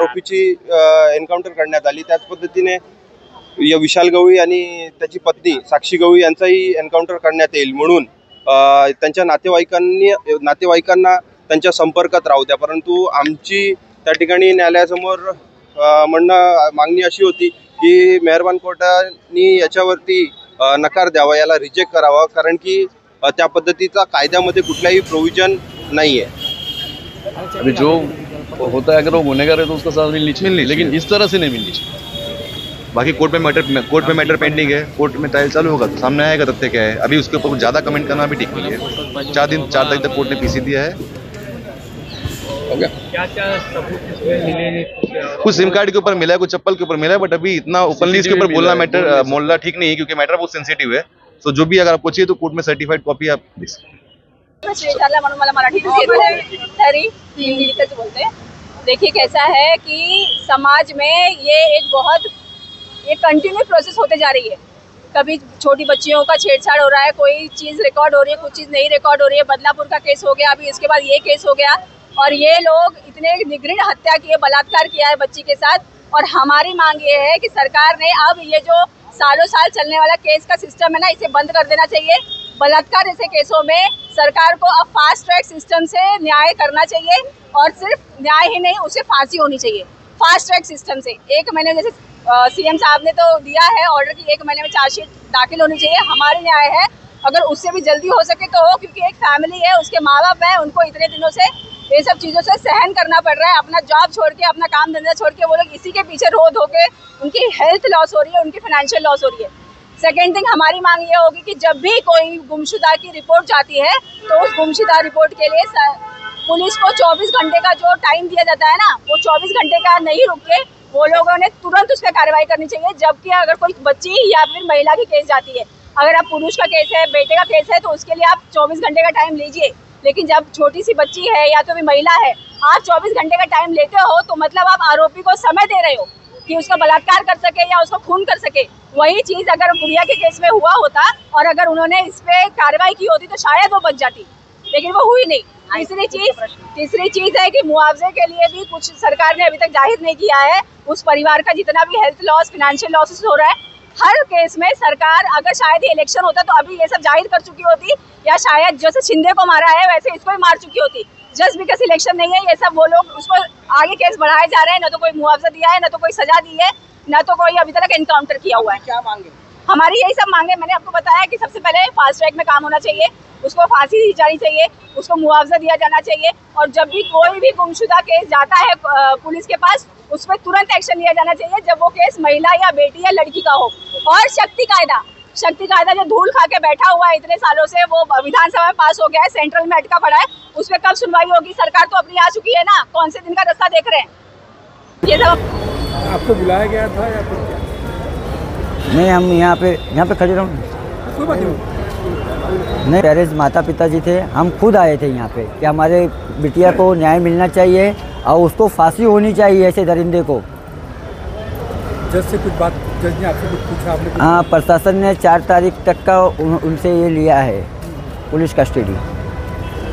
आरोपीची encounter करण्यात आली। त्याच पद्धतीने विशाल गवळी आणि त्याची पत्नी साक्षी गवळी यांचाही एन्काउंटर करण्यात येईल म्हणून त्यांच्या नातेवाईकांना त्यांच्या संपर्कात राहू द्या। परंतु आमची त्या ठिकाणी न्यायालयासमोर मागणी अशी होती की मेहरबान कोर्टाने याच्यावरती नकार द्यावा, याला रिजेक्ट करावा, कारण की त्या पद्धतीचा कायद्यामध्ये कुठलाही प्रोविजन नहीं है। अभी जो होता है अगर वो गुनहगार है तो उसका सजा मिलनी चाहिए, लेकिन इस तरह से नहीं मिलनी चाहिए। बाकी कोर्ट में मैटर पेंडिंग है, कोर्ट में ट्रायल चालू होगा तो सामने आएगा तथ्य क्या है। अभी उसके ऊपर ज़्यादा कमेंट करना भी ठीक नहीं है। 4 तारीख तक कोर्ट ने पीसी दिया है। क्या सबूत इसमें मिले? कुछ सिम कार्ड के ऊपर मिला है, कुछ चप्पल के ऊपर मिला है, बट अभी इतना ओपनली इसके ऊपर बोलना ठीक नहीं है क्योंकि मैटर बहुत सेंसिटिव है। तो जो भी अगर आपको चाहिए तो कोर्ट में सर्टिफाइड कॉपी आप दे म्हणून मला मराठीतच येते तरी हिंदीतच बोलते। देखिए कैसा है कि समाज में ये एक कंटिन्यू प्रोसेस होते जा रही है। कभी छोटी बच्चियों का छेड़छाड़ हो रहा है, कोई चीज़ रिकॉर्ड हो रही है, कुछ चीज़ नहीं रिकॉर्ड हो रही है। बदलापुर का केस हो गया, अभी इसके बाद ये केस हो गया और ये लोग इतने निगृण हत्या किए, बलात्कार किया है बच्ची के साथ। और हमारी मांग ये है कि सरकार ने अब ये जो सालों साल चलने वाला केस का सिस्टम है ना, इसे बंद कर देना चाहिए। बलात्कार जैसे केसों में सरकार को अब फास्ट ट्रैक सिस्टम से न्याय करना चाहिए और सिर्फ न्याय ही नहीं, उसे फांसी होनी चाहिए फास्ट ट्रैक सिस्टम से। 1 महीने जैसे सीएम साहब ने तो दिया है ऑर्डर कि 1 महीने में चार्जशीट दाखिल होनी चाहिए। हमारी न्याय है अगर उससे भी जल्दी हो सके तो हो, क्योंकि एक फैमिली है, उसके माँ बाप हैं, उनको इतने दिनों से ये सब चीज़ों से सहन करना पड़ रहा है। अपना जॉब छोड़ के, अपना काम धंधा छोड़ के वो लोग इसी के पीछे रो धो के उनकी हेल्थ लॉस हो रही है, उनकी फाइनेंशियल लॉस हो रही है। सेकेंड थिंग, हमारी मांग ये होगी कि जब भी कोई गुमशुदा की रिपोर्ट जाती है तो उस गुमशुदा रिपोर्ट के लिए पुलिस को 24 घंटे का जो टाइम दिया जाता है ना, वो 24 घंटे का नहीं रुक के वो लोगों ने तुरंत उस पर कार्रवाई करनी चाहिए। जबकि अगर कोई बच्ची या फिर महिला की केस जाती है, अगर आप पुरुष का केस है, बेटे का केस है, तो उसके लिए आप 24 घंटे का टाइम लीजिए। लेकिन जब छोटी सी बच्ची है या तो भी महिला है, आप 24 घंटे का टाइम लेते हो तो मतलब आप आरोपी को समय दे रहे हो कि उसका बलात्कार कर सके या उसको खून कर सके। वही चीज़ अगर गुड़िया के केस में हुआ होता और अगर उन्होंने इस पे कार्रवाई की होती तो शायद वो बच जाती, लेकिन वो हुई नहीं। तीसरी चीज़ है कि मुआवजे के लिए भी कुछ सरकार ने अभी तक जाहिर नहीं किया है। उस परिवार का जितना भी हेल्थ लॉस, फाइनेंशियल लॉसेस हो रहा है, हर केस में सरकार, अगर शायद ये इलेक्शन होता तो अभी ये सब जाहिर कर चुकी होती, या शायद जैसे शिंदे को मारा है वैसे इसको भी मार चुकी होती। जस्ट बिकॉज इलेक्शन नहीं है, ये सब वो लोग उसको आगे केस बढ़ाए जा रहे हैं। न तो कोई मुआवजा दिया है, न तो कोई सजा दी है, न तो कोई अभी तक एनकाउंटर किया हुआ है। क्या मांगे हमारी? यही सब मांगे। मैंने आपको बताया कि सबसे पहले फास्ट ट्रैक में काम होना चाहिए, उसको फांसी दी जानी चाहिए, उसको मुआवजा दिया जाना चाहिए। और जब भी कोई भी गुमशुदा केस जाता है पुलिस के पास, उस पर तुरंत एक्शन लिया जाना चाहिए जब वो केस महिला या बेटी या लड़की का हो। और शक्ति कायदा जो धूल खा के बैठा हुआ है इतने सालों से, वो विधानसभा में पास हो गया है, सेंट्रल में अटका पड़ा है, उस पर कब सुनवाई होगी? सरकार तो अपनी आ चुकी है ना, कौन से दिन का रास्ता देख रहे हैं? ये सब आपको बुलाया गया था या फिर क्या? नहीं, हम यहाँ पे खड़े रहो। नहीं, पेरेंट्स माता पिता जी थे, हम खुद आए थे यहाँ पे कि हमारे बिटिया को न्याय मिलना चाहिए और उसको फांसी होनी चाहिए ऐसे दरिंदे को। जज से कुछ बात, जज ने आपसे कुछ पूछा? आपने? हाँ, प्रशासन ने 4 तारीख तक का उनसे ये लिया है पुलिस कस्टडी।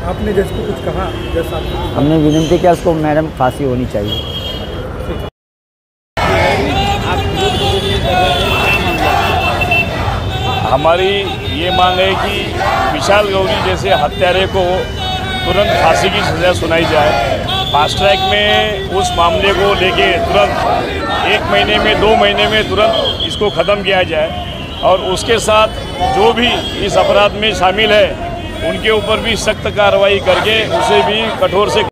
आपने जज को कुछ कहा? जज साहब हमने विनती किया उसको, मैडम फांसी होनी चाहिए। हमारी ये मांग है कि विशाल गवळी जैसे हत्यारे को तुरंत फांसी की सज़ा सुनाई जाए। फास्ट ट्रैक में उस मामले को लेके तुरंत 1 महीने में, 2 महीने में तुरंत इसको ख़त्म किया जाए। और उसके साथ जो भी इस अपराध में शामिल है उनके ऊपर भी सख्त कार्रवाई करके उसे भी कठोर से